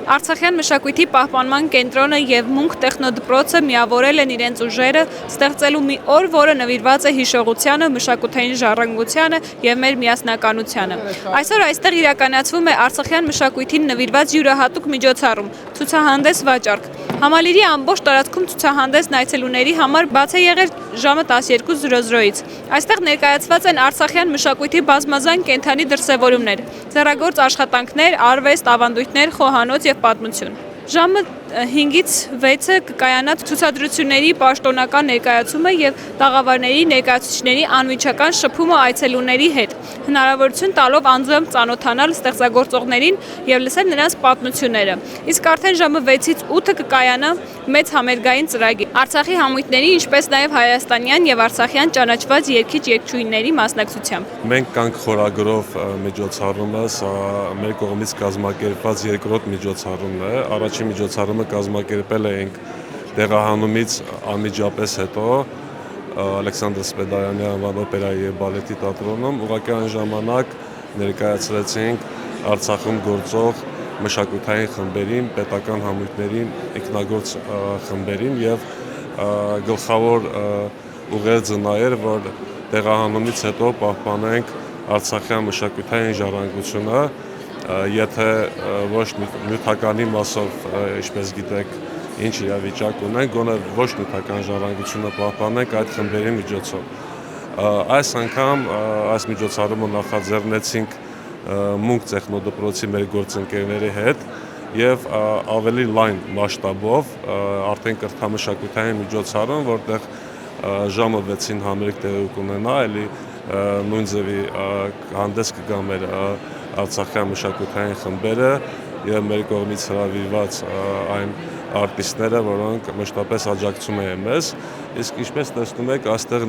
Արցախյան մշակույթի պահպանման կենտրոնը և Մունք տեխնոդպրոցը միավորել են իրենց ուժերը ստեղծելու մի օր, որը նվիրված է հիշողությանը, մշակութային ժառանգությանը և մեր միասնականությանը։ Այսօր այստեղ իրականացվում է Արցախյան մշակույթին նվիրված յուրահատուկ միջոցառում՝ ցուցահանդես վաճառք։ Համալիրի ամբողջ տարածքում ցուցահանդեսն այցելուների համար բաց է եղել ժամը 12:00-ից։ Այստեղ ներկայացված են արցախյան մշակույթի բազմազան կենդանի դրսևորումներ, ձեռագործ աշխատանքներ, արվեստ, ավանդույթներ, խոհանոց և պատմություն։ Ժամը 5-ից 6-ը կկայանա ցուցադրությունների պաշտոնական ներկայացումը և տաղավարների ներկայացուցիչների անմիջական շփումը այցելուների հետ, հնարավորություն տալով անձամբ ծանոթանալ ստեղծագործողներին և լսել նրանց պատմությունները։ Իսկ արդեն ժամը 6-ից 8-ը կկայանա մեծ համերգային ծրագիր Արցախի համույթների, ինչպես նաև հայաստանյան և արցախյան ճանաչված երգիչ-երգչուհիների մասնակցությամբ։ Մենք կանք խորագրով միջոցառումը, սա մեր կողմից կազմակերպված երկրորդ միջոցառումն է։ Առաջին միջոցառումը կազմակերպել էինք տեղահանումից անմիջապես հետո Ալեքսանդր Սպեդարյանի անվան օպերայի և բալետի թատրոնում։ Ուղղակի այն ժամանակ ներկայացրեցինք Արցախում գործող մշակութային խմբերին, պետական համույթներին, ինքնագործ խմբերին և գլխավոր ուղերձը նա էր, որ տեղահանումից հետո պահպանենք արցախյան մշակութային ժառանգությունը, եթե ոչ նյութականի մասով, ինչպես գիտեք, ինչ իրավիճակ ունենք, գոնե ոչ նյութական ժառանգությունը պահպանենք այդ խմբերի միջոցով։ Այս անգամ այս միջոցառումը նախաձեռնեցինք Մունք տեխնոդպրոցի մեր գործընկերների հետ և ավելի լայն մասշտաբով, արդեն կրթամշակութային միջոցառում, որտեղ ժամը 6-ին համերգ տեղի կունենա, էլի նույն ձևի հանդես կգան մեր արցախյան մշակութային խմբերը և մեր կողմից հրավիրված այն արտիստները, որոնք մշտապես աջակցում են մեզ, իսկ ինչպես տեսնում եք, այստեղ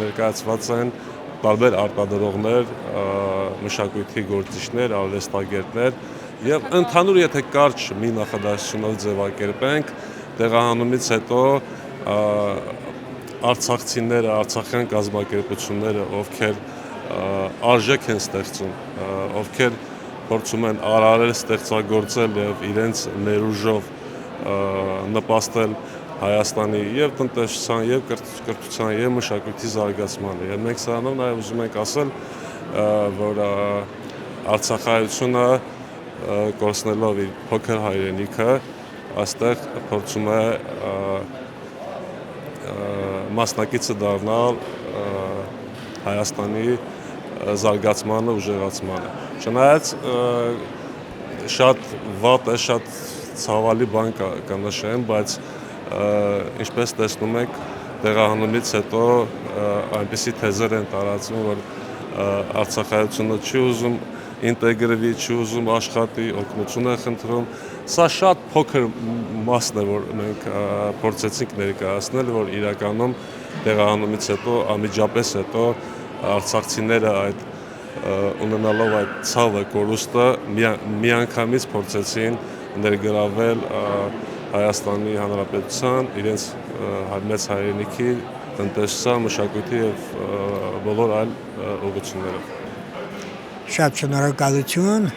ներկայացված են տարբեր արտադրողներ, մշակույթի գործիչներ, արվեստագետներ և ընդհանուր եթե կարճ մի նախադասությունով ձևակերպենք, տեղահանումից հետո արցախցիները, արցախյան կազմակերպությունները, ովքեր արժեք են ստեղծում, ովքեր փորձում են արարել, ստեղծագործել և իրենց ներուժով նպաստել Հայաստանի և տնտեսության, և կրթության, և մշակույթի զարգացմանը։ Եվ մենք սրանով նաև ուզում ենք ասել, որ արցախայությունը կորցնելով իր փոքր հայրենիքը, այստեղ փորձում է մասնակիցը դառնալ Հայաստանի զարգացմանը, ուժեղացմանը։ Չնայած շատ վատ է, շատ ցավալի բան կնշեմ, բայց ինչպես տեսնում եք, տեղահանումից հետո այնպիսի թեզեր են տարածվում, որ արցախայությունը չի ուզում ինտեգրվի, չի ուզում աշխատի, օգնություն է խնդրում։ Սա շատ փոքր մասն է, որ մենք փորձեցինք ներկայացնել, որ իրականում տեղահանումից հետո, անմիջապես հետո արցախցիները ունենալով այդ ցավը, կորուստը միանգամից փորձեցին ներգրավել Հայաստանի Հանրապետության, իրենց մեծ հայրենիքի, տնտեսության, մշակույթի և բոլոր այլ ուղղություններով։ Շատ շնորհակալություն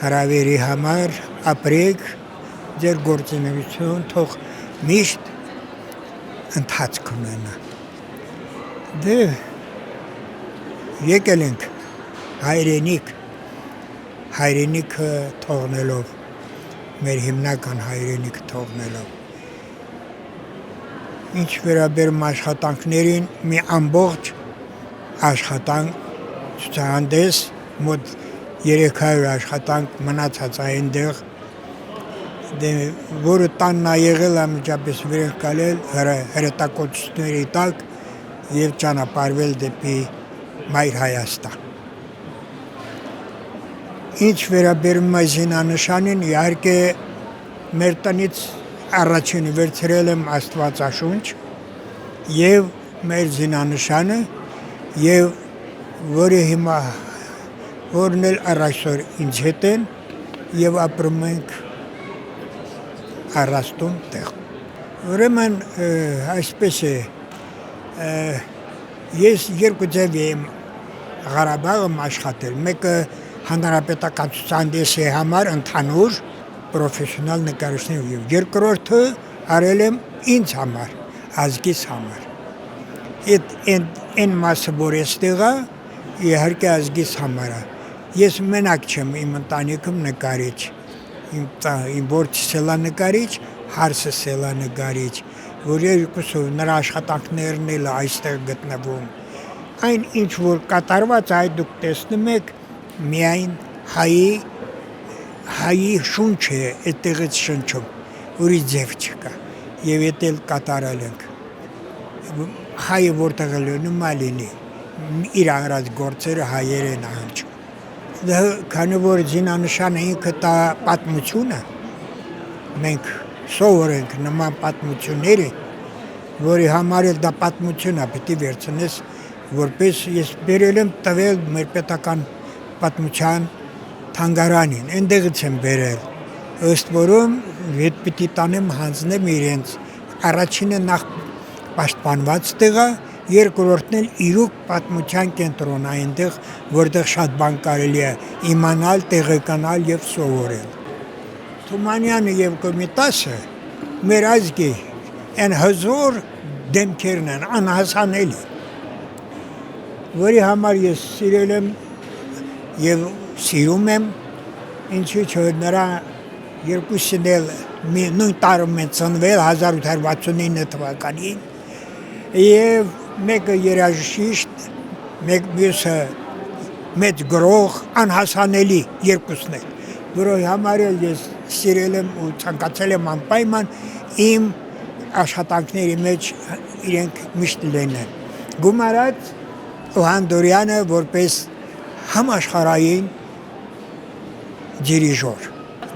հրավերի համար, ապրեք, ձեր գործունեություն թող միշտ ընթացք ունենա։ Դե եկել ենք հայրենիքը թողնելով, մեր հիմնական հայրենիքը թողնելով։ Ինչ վերաբերում աշխատանքներին, մի ամբողջ աշխատանք, ցուցահանդես, մոտ 300 աշխատանք մնացած այնտեղ, որը տանն ա եղել, անմիջապես վեր ենք գալել հրետակոծությունների տակ և ճանապարհվել դեպի Մայր Հայաստան։ Ինչ վերաբերում է զինանշանին, իհարկե մեր տնից առաջինը վերցրել եմ Աստվածաշունչ և մեր զինանշանը, և որն էլ առայժմ ինձ հետ են և ապրում ենք առաստուն տեղ։ Ուրեմն այսպես է, ես երկու ձև եմ Ղարաբաղում աշխատել, մեկը հանրապետական ցուցահանդեսի համար ընդհանուր պրոֆեսիոնալ նկարիչներ եւ երկրորդը արել եմ ինձ համար, ազգիս համար։ Այն մասը որ էստեղ է, իհարկե ազգիս համար է։ Ես մենակ չեմ, իմ ընտանիքում նկարիչ, իմ որդիս էլ է նկարիչ, հարսս էլ է նկարիչ, որ երկուսով նրա աշխատանքներն էլ այստեղ գտնվում։ Այն ինչ որ կատարված այդ դուք տեսնում եք միայն հայի շունչ է այդտեղից շնչում, ուրիշ ձև չկա եւ էդ էլ կատարել ենք։ Հայը որտեղ լինում է լինի, իր արած գործերը հայերեն հնչում։ Դա քանի որ զինանշանը ինքը դա պատմություն է, մենք սովորենք նման պատմությունները, որի համար էլ դա պատմություն է, պետք է վերցնես, որպես ես բերել եմ տվել մեր պետական պատմության թանգարանին, այնտեղից եմ բերել, ըստ որում հետ պիտի տանեմ հանձնեմ իրենց, առաջինը նախ պաշտպանված տեղ է, երկրորդն էլ իրոք պատմության կենտրոն է այնտեղ, որտեղ շատ բան կարելի է իմանալ, տեղեկանալ եւ սովորել։ Թումանյանը եւ Կոմիտասը մեր ազգի այն հզոր դեմքերն են, անհասանելի, որի համար ես սիրել եմ եւ սիրում եմ, ինչու՞ չէ նրա երկուսին էլ նույն տարում են ծնվել 1869 թվականին եւ մեկը երաժիշտ, մյուսը մեծ գրող, անհասանելի երկուսն էլ, որի համար էլ ես սիրել եմ ու ցանկացել եմ անպայման իմ աշխատանքների մեջ իրենք միշտ լինեն։ Գումարած Հանդորյանը որպես համաշխարհային դիրիժոր։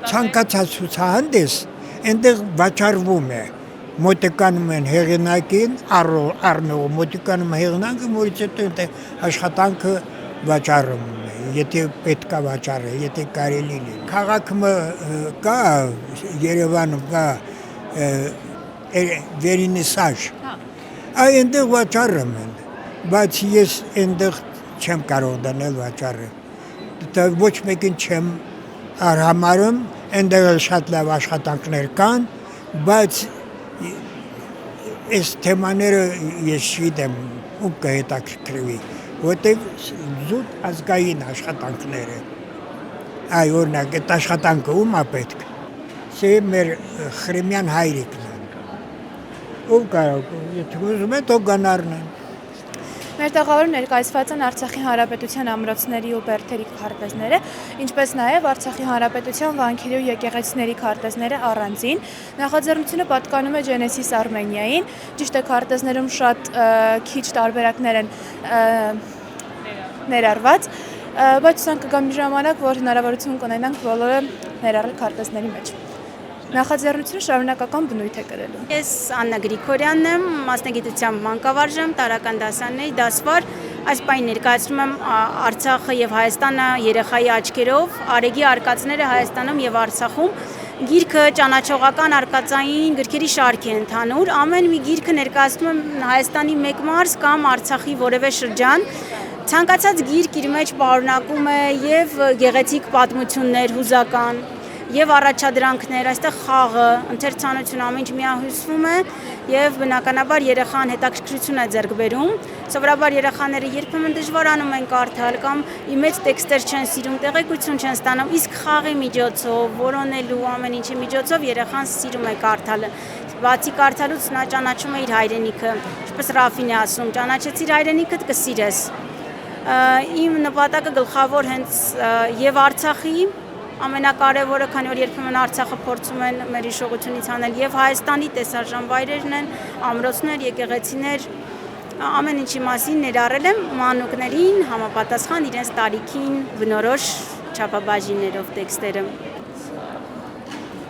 Ցանկացած ցուցահանդես այնտեղ վաճառվում է։ Մոտիկանում են հեղինակին, առնող մոտիկանում հեղինակը, որից հետո աշխատանքը վաճառում է, եթե պետք է վաճառել, եթե կարելի լինի։ Քաղաքում կա, Երևանում կա վերնիսաժ, այնտեղ վաճառում են, բայց ես այնտեղ չեմ կարող դնել վաճառը։ Ոչ մեկին չեմ արհամարում, այնտեղ շատ լավ աշխատանքներ կան, բայց այս թեմաները ես չգիտեմ ում կհետաքրքրվի, որտեղ զուտ ազգային աշխատանքները։ Այ օրինակ այդ աշխատանքը ում է պետք։ Սա մեր Խրիմյան հայրիկն է։ Ով կարող, եթե ուզում է, թող գանարն են։ Մեր տաղավարում ներկայացված են Արցախի Հանրապետության ամրոցների ու բերդերի քարտեզները, ինչպես նաև Արցախի Հանրապետության վանքերի ու եկեղեցիների քարտեզները առանձին։ Նախաձեռնությունը պատկանում է Genesis Armenia-ին, ճիշտ է քարտեզներում շատ քիչ տարբերակներ են ներառված, բայց ցանկ կգա մի ժամանակ, որ հնարավորություն կունենանք բոլորը ներառել քարտեզների մեջ։ Նախաձեռնությունը շարունակական բնույթ է կրելու։ Ես Աննա Գրիգորյանն եմ, մասնագիտությամբ մանկավարժ եմ, տարրական դասարանների դասվար։ Այս պահին ներկայացնում եմ Արցախը եւ Հայաստանը երեխայի աչքերով, արեգի արկածները Հայաստանում եւ Արցախում։ Գիրքը ճանաչողական արկածային գրքերի շարք է ընդհանուր։ Ամեն մի գիրքը ներկայացնում եմ Հայաստանի մեկ մարզ կամ Արցախի որևէ շրջան։ Ցանկացած գիրք իր մեջ պարունակում է եւ գեղեցիկ պատմություններ, հուզական եւ առաջադրանքներ, այստեղ խաղը, ընթերցանությունը ամեն ինչ միահյուսվում է եւ բնականաբար երեխան հետաքրքրություն է ձեռք բերում։ Սովորաբար երեխաները երբեմն դժվարանում են կարդալ կամ մեծ տեքստեր չեն սիրում, տեղեկություն չեն ստանում, իսկ խաղի միջոցով, որոնելու ամեն ինչի միջոցով երեխան սիրում է կարդալը։ Բացի կարդալուց նա ճանաչում է իր հայրենիքը, ինչպես Ռաֆին է ասում, ճանաչեցիր հայրենիքդ կսիրես։ Իմ նպատակը գլխավոր հենց եւ Արցախի ամենակարևորը, քանի որ երբեմն Արցախը փորձում են մեր հիշողությունից անել եւ Հայաստանի տեսարժան վայրերն են, ամրոցներ, եկեղեցիներ, ամեն ինչի մասին ներառել եմ մանուկներին համապատասխան իրենց տարիքին բնորոշ չափաբաժիններով տեքստերը։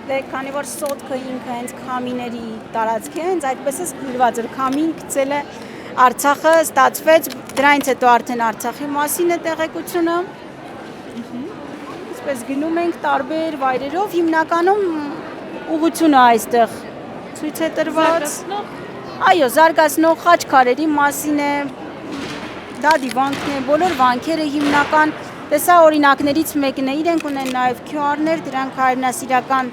Դե քանի որ սոտքը ինքը հենց քամիների տարածք է, հենց այդպես է գրված, որ քամին գցել է Արցախը, ստացվեց, դրանից հետո արդեն Արցախի մասին է տեղեկությունը։ Պես գնում ենք տարբեր վայրերով, հիմնականում ուղղությունը այստեղ ցույց է տրված։ Այո, զարգացնող խաչքարերի մասին է, դա դիվանքն է, բոլոր վանքերը հիմնական Տեսա օրինակներից մեկն է, իրենք ունեն նաև QR-ներ, դրանք հայրենասիրական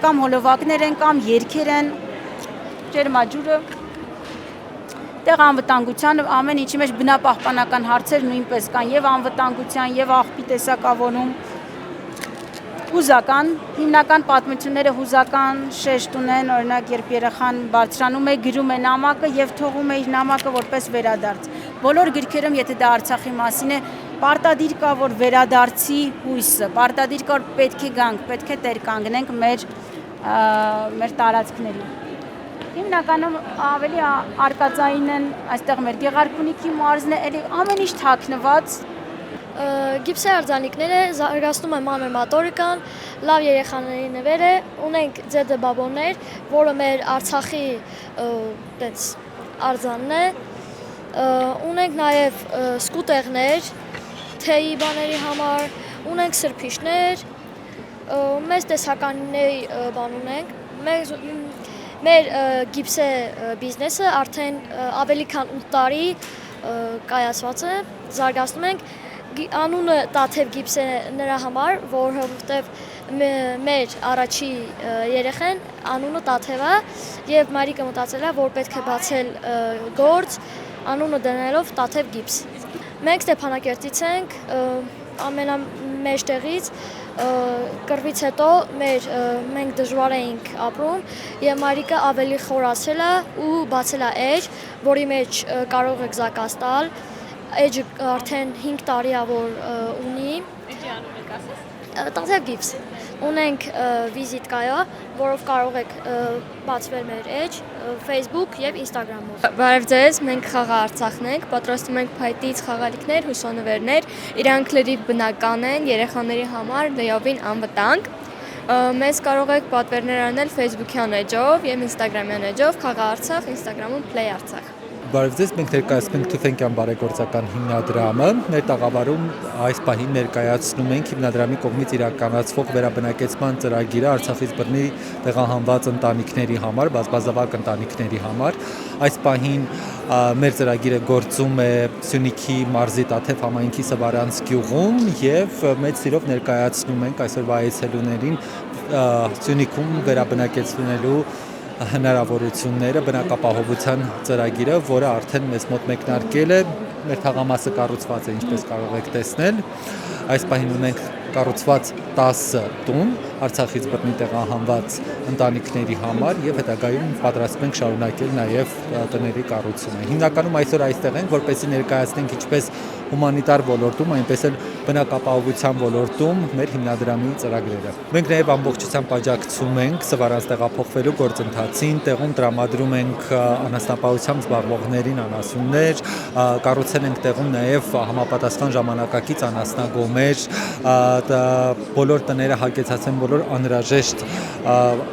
կամ հոլովակներ են, կամ երգեր են, ջերմաջուրը, տեղ անվտանգության ամեն ինչի մեջ բնապահպանական հարցեր նույնպես կան եւ անվտանգության եւ աղբի տեսակավորում հուզական, հիմնական պատմությունները հուզական շեշտ ունեն, օրինակ երբ երեխան բարձրանում է, գրում է նամակը եւ թողում է իր նամակը որպես վերադարձ։ Բոլոր գրքերում, եթե դա Արցախի մասին է, պարտադիր կա, որ վերադարձի հույսը, պարտադիր կա, որ պետք է գանք, պետք է տեր կանգնենք մեր տարածքներին։ Հիմնականում ավելի արկածային են այստեղ մեր Գեղարքունիքի մարզն է, ամեն ինչ թաքնված։ Գիպսե արձանիկները զարգացնում եմ ամեն մոտորիկան, լավ երեխաների նվեր է, ունենք ձեդը բաբոններ, որը մեր Արցախի արձանն է, ունենք նաև սկուտեղներ, թեյի բաների համար, ունենք սրբիչներ, մեծ տեսականների բան ունենք, մեր գիպսե բիզնեսը արդեն ավելի քան 8 տարի կայացված է, զարգացնում ենք, անունը Տաթև գիպս է նրա համար, որովհետև մեր առաջի երեխեն անունը Տաթև է եւ մայրիկը մտածել է, որ պետք է բացել գործ, անունը դնելով Տաթև գիպս։ Մենք Ստեփանակերտից ենք, ամենամեծ տեղից, կռվից հետո մենք դժվար էինք ապրում եւ մայրիկը ավելի խորացել է ու բացել է էջ, որի մեջ կարող եք զակաց տալ։ Էջը արդեն 5 տարի է որ ունի։ Էջի անունը կասես։ Տաթև գիպս։ Ունենք վիզիտկայա, որով կարող եք բացվել մեր էջ, Facebook եւ Instagram-ով։ Բարև ձեզ, մենք Խաղա Արցախն ենք, պատրաստում ենք փայտից խաղալիքներ, հուսանվերներ, իրանք լրիվ բնական են, երեխաների համար լիովին անվտանգ։ Մեզ կարող եք պատվերներ անել Facebook-յան էջով եւ Instagram-յան էջով Խաղա Արցախ, Instagram-ում Play Արցախ։ Բարև ձեզ, մենք ներկայացնում ենք Թուֆենկյան բարեգործական հիմնադրամը, մեր տաղավարում այս պահին ներկայացնում ենք հիմնադրամի կողմից իրականացվող վերաբնակեցման ծրագիրը Արցախից բռնի տեղահանված ընտանիքների համար, բազմազավակ ընտանիքների համար։ Այս պահին մեր ծրագիրը գործում է Սյունիքի մարզի Տաթև համայնքի Սվարանց գյուղում եւ մեծ սիրով ներկայացնում ենք այսօրվա այցելուներին Սյունիքում վերաբնակեցնելու հնարավորությունները, բնակապահովության ծրագիրը, որը արդեն մեզ մոտ մեկնարկել է, մեր թաղամասը կառուցված է, ինչպես կարող եք տեսնել, այս պահին ունենք կառուցված 10 տուն Արցախից բռնի տեղահանված ընտանիքների համար եւ հետագայում պատրաստվում ենք շարունակել նաեւ տների կառուցումը։ Հիմնականում այսօր այստեղ ենք, որպեսզի ներկայացնենք ինչպես հումանիտար ոլորտում, այնպես էլ բնակապահովության ոլորտում մեր հիմնադրամի ծրագրերը։ Մենք նաև ամբողջությամբ աջակցում ենք Սվարանց տեղափոխվելու գործընթացին, տեղում տրամադրում ենք անասնապահությամբ զբաղվողներին անասուններ, կառուցել ենք տեղում նաև համապատասխան ժամանակակից անասնագոմեր, բոլոր տները հագեցած են բոլոր անհրաժեշտ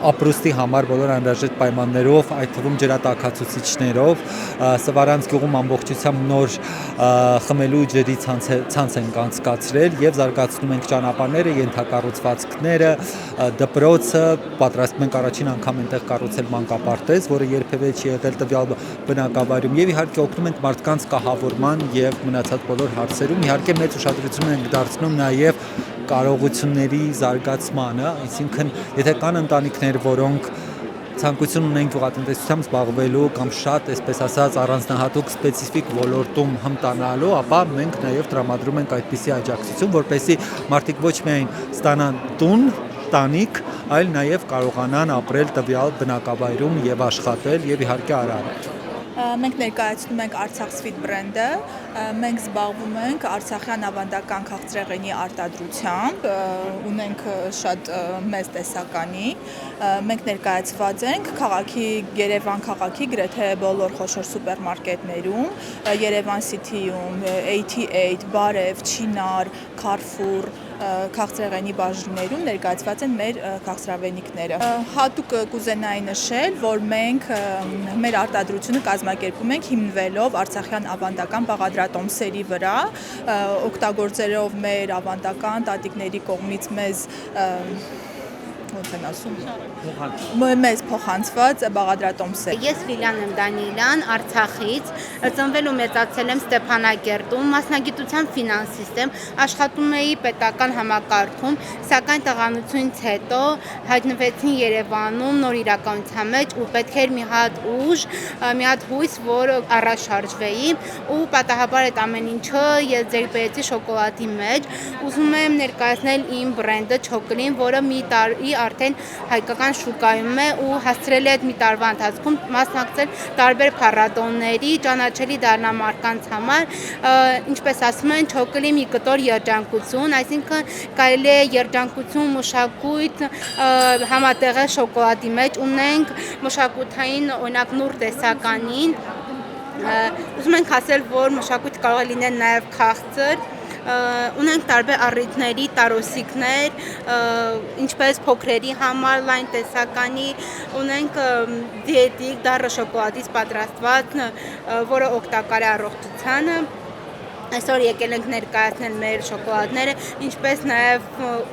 ապրուստի համար, բոլոր անհրաժեշտ պայմաններով, այդ թվում ջրատաքացուցիչներով, Սվարանց գյուղում ամբողջությամբ նոր խմելու ջրի ցանց ենք անցկացրել եւ զարգացնում ենք ճանապարհները, ենթակառուցվածքները, դպրոցը, պատրաստում ենք առաջին անգամ այնտեղ կառուցել մանկապարտեզ, որը երբևէ չի եղել տվյալ բնակավայրում եւ իհարկե օգնում ենք մարդկանց կահավորման եւ մնացած բոլոր հարցերում, իհարկե մեծ ուշադրություն ենք դարձնում նաեւ կարողությունների զարգացմանը, այսինքն եթե կան ընտանիքներ, որոնք ցանկություն ունեն գյուղատնտեսությամբ զբաղվելու կամ շատ, այսպես ասած, առանձնահատուկ սպეციფიկ ոլորտում հմտանալու, ապա մենք նաև տրամադրում ենք այդպիսի աջակցություն, որպեսզի մարդիկ ոչ միայն ստանան տուն, տանիք, այլ նաև կարողանան ապրել տվյալ բնակավայրում եւ աշխատել եւ իհարկե արարել։ Մենք ներկայացնում ենք Արցախ Sweet բրենդը, մենք զբաղվում ենք արցախյան ավանդական քաղցրեղենի արտադրությամբ, ունենք շատ մեծ տեսականի, մենք ներկայացված ենք Երևան քաղաքի գրեթե բոլոր խոշոր սուպերմարկետներում, Երևան City-ում, 88, Բարև, Չինար, Carrefour, քաղցրեղենի բաժիններում ներկայացված են մեր քաղցրավենիքները։ Հատուկ կուզենայի նշել, որ մենք մեր արտադրությունը կազմակերպում ենք հիմնվելով արցախյան ավանդական բաղադրատոմսերի վրա, օգտագործելով մեր ավանդական տատիկների կողմից մեզ ոնց են ասում, մեզ փոխանցված բաղադրատոմսեր։ Ես Լիլիան եմ Դանիելյան, Արցախից, ծնվել ու մեծացել եմ Ստեփանակերտում, մասնագիտությամբ ֆինանսիստ եմ, աշխատում էի պետական համակարգում, սակայն տղամարությունից հետո հայտնվեցին Երևանում նոր իրականության մեջ ու պետք էր մի հատ ուժ, մի հատ հույս, որ առաջ շարժվեի ու պատահաբար այդ ամեն ինչը ես ձեռք բերեցի շոկոլադի մեջ, ուզում եմ ներկայացնել իմ բրենդը Չոկլին, որը մի տարի արդեն հայկական շուկայում է ու հասցրել է այդ մի տարվա ընթացքում մասնակցել տարբեր փառատոների, ճանաչելի դառնալ մարդկանց համար, ինչպես ասում են, Չոկլի մի կտոր երջանկություն, այսինքն կարելի է երջանկություն, մշակույթ համատեղել շոկոլադի մեջ, ունենք մշակութային օրինակ նուռ տեսականին, ուզում ենք ասել, որ մշակույթ կարող է լինել նաև քաղցր, ունենք տարբեր առիթների տարոսիկներ, ինչպես փոքրերի համար լայն տեսականի, ունենք դիետիկ դառը շոկոլադից պատրաստված, որը օգտակար է առողջությանը։ Այսօր եկել ենք ներկայացնել մեր շոկոլադները, ինչպես նաև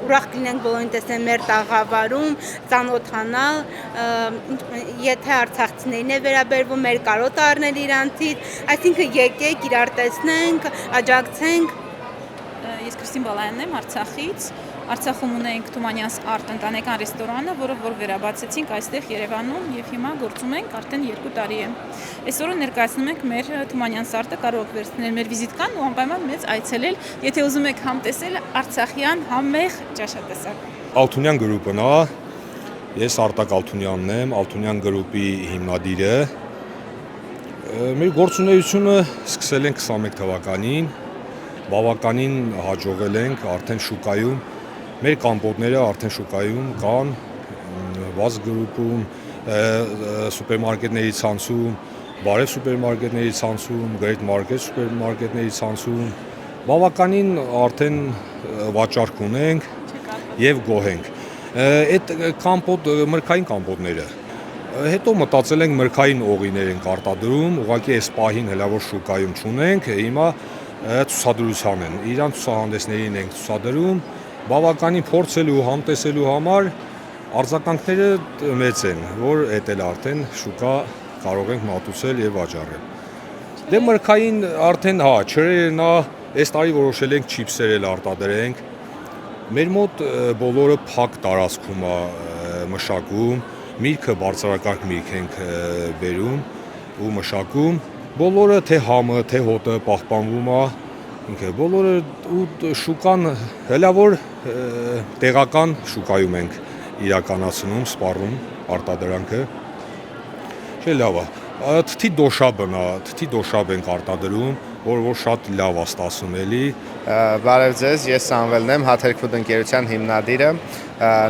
ուրախ կլինենք բոլորին տեսնել մեր տաղավարում, ծանոթանալ, եթե արցախցիներին է վերաբերվում, մեր կարոտը առնել իրանցից, այսինքն եկեք, իրար տեսնենք, աջակցենք։ Ես Քրիստին Բալայանն եմ Արցախից։ Արցախում ունենք Թումանյանց արտ ընտանեկան ռեստորանը, որը որ վերաբացեցինք այստեղ Երևանում եւ հիմա գործում ենք արդեն 2 տարի է։ Այսօր ներկայացնում ենք մեր Թումանյանց արտը, կարող եք վերցնել մեր վիզիտկան ու անպայման մեզ այցելել, եթե ուզում եք համ տեսել արցախյան համեղ ճաշատեսակ։ Ալթունյան գրուպն է, ես Արտակ Ալթունյանն եմ, Ալթունյան գրուպի հիմնադիրը։ Մեր գործունեությունը սկսել ենք 21 թվականին, բավականին հաջողել ենք արդեն շուկայում, մեր կամպոտները արդեն շուկայում կան, Վազ գրուպում, սուպերմարկետների ցանցում, Բարև սուպերմարկետների ցանցում, Great Market սուպերմարկետների ցանցում, բավականին արդեն վաճառք ունենք եւ գոհ ենք։ Այդ մրգային կամպոտները հետո մտածել ենք մրգային օղիներ ենք արտադրում, ուղղակի այս պահին հələ որ շուկայում չունենք, հիմա ցուցադրության են, իրան ցուցահանդեսներին ենք ցուցադրում, բավականին փորձելու, համտեսելու համար արձագանքները մեծ են, որ էդ էլ արդեն շուկա կարող ենք մատուցել եւ վաճառել։ Դե մրգային արդեն չրերն այս տարի որոշել ենք չիփսեր էլ արտադրենք։ Մեր մոտ բոլորը փակ տարածքում է մշակում, միրգը բարձրակարգ միրգ ենք բերում ու մշակում, բոլորը թե համը, թե հոտը պահպանվում է, ինքը բոլորը ու շուկան հələ որ տեղական շուկայում ենք իրականացնում, սպառում արտադրանքը։ Չէ լավ է։ Թթի դոշաբ ենք արտադրում, որ շատ լավ է ստացվում էլի։ Բարև ձեզ, ես Սամվելն եմ, Հաթերք Ֆուդ ընկերության հիմնադիրը,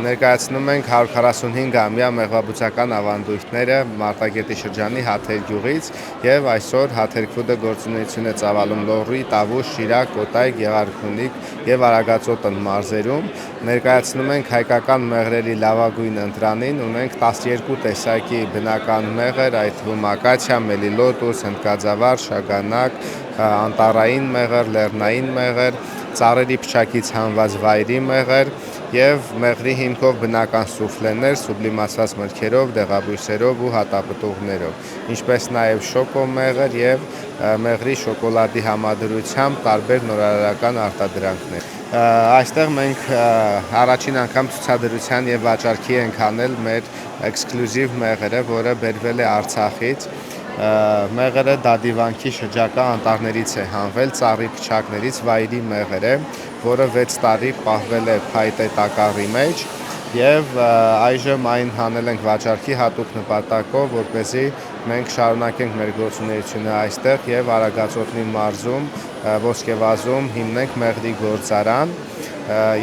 ներկայացնում ենք 145-ամյա մեղվաբուծական ավանդույթները Մարտակերտի շրջանի Հաթեր գյուղից եւ այսօր Հաթերք Ֆուդը գործունեություն է ծավալում Լոռի, Տավուշ, Շիրակ, Կոտայ, Գեղարքունիք եւ Արագածոտ մարզերում, ներկայացնում ենք հայկական մեղրերի լավագույն ընտրանին, ունենք 12 տեսակի բնական մեղր, այդ թվում ակացիա, մելիլոտուս, հնդկաձավար, շագանակ, անտառային մեղր, լեռնային մեղր, ծառերի փչակից հանված վայրի մեղր եւ մեղրի հիմքով բնական սուֆլեներ, սուբլիմացված մրգերով, դեղաբույսերով ու հատապտուղներով, ինչպես նաեւ շոկո մեղր եւ մեղրի շոկոլադի համադրությամբ տարբեր նորարարական արտադրանքներ։ Այստեղ մենք առաջին անգամ ցուցադրության եւ վաճառքի ենք անել մեր էքսկլյուզիվ մեղրը, որը բերվել է Արցախից։ Մեղրը Դադիվանքի շրջակա անտառներից է հանվել, ծառի փչակներից վայրի մեղր է, որը 6 տարի պահվել է փայտե տակառի մեջ եւ այժմ այն հանել ենք վաճառքի հատուկ նպատակով, որպեսզի մենք շարունակենք մեր գործունեությունը այստեղ եւ Արագածոտնի մարզում, Ոսկեվազում հիմնենք մեղրի գործարան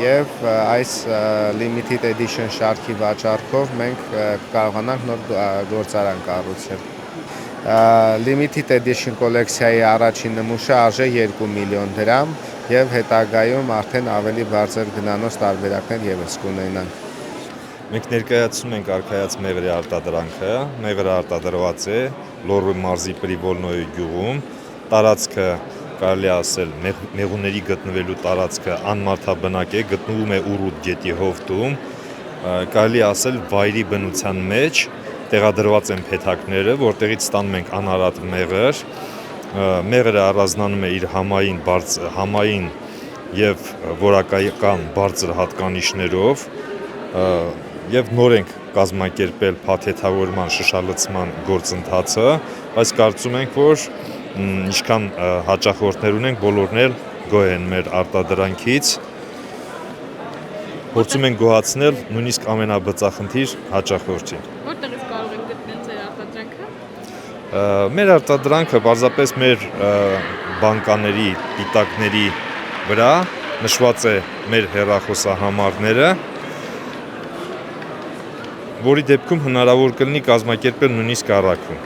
եւ այս limited edition շարքի վաճառքով մենք կարողանանք նոր գործարան կառուցել։ Limited edition կոլեկցիայի առաջին նմուշը արժե 2 միլիոն դրամ եւ հետագայում արդեն ավելի բարձր գնանոց տարբերակներ եւս կունենան։ Մենք ներկայացնում ենք արքայած մեղրի արտադրանքը, մեղրը արտադրված է Լոռու մարզի Պրիվոլնոյի գյուղում, տարածքը կարելի ասել մեղուների գտնվելու տարածքը անմարդաբնակ է, գտնվում է Ուրուտ գետի հովտում, կարելի ասել վայրի բնության մեջ տեղադրված են փեթակները, որտեղից ստանում ենք անարատ մեղր։ Մեղրը առանձնանում է իր համային եւ որակական բարձր հատկանիշներով եւ նոր ենք կազմակերպել փաթեթավորման շշալցման գործընթացը, բայց կարծում ենք, որ ինչքան հաճախորդներ ունենք, բոլորն էլ գոհ են մեր արտադրանքից։ Փորձում ենք գոհացնել նույնիսկ ամենաբծախնդիր հաճախորդին։ Որտեղից կարող ենք գտնել ձեր արտադրանքը։ Մեր արտադրանքը պարզապես մեր բանկաների, պիտակների վրա նշված է մեր հեռախոսահամարները, որի դեպքում հնարավոր կլինի կազմակերպել նույնիսկ առաքում։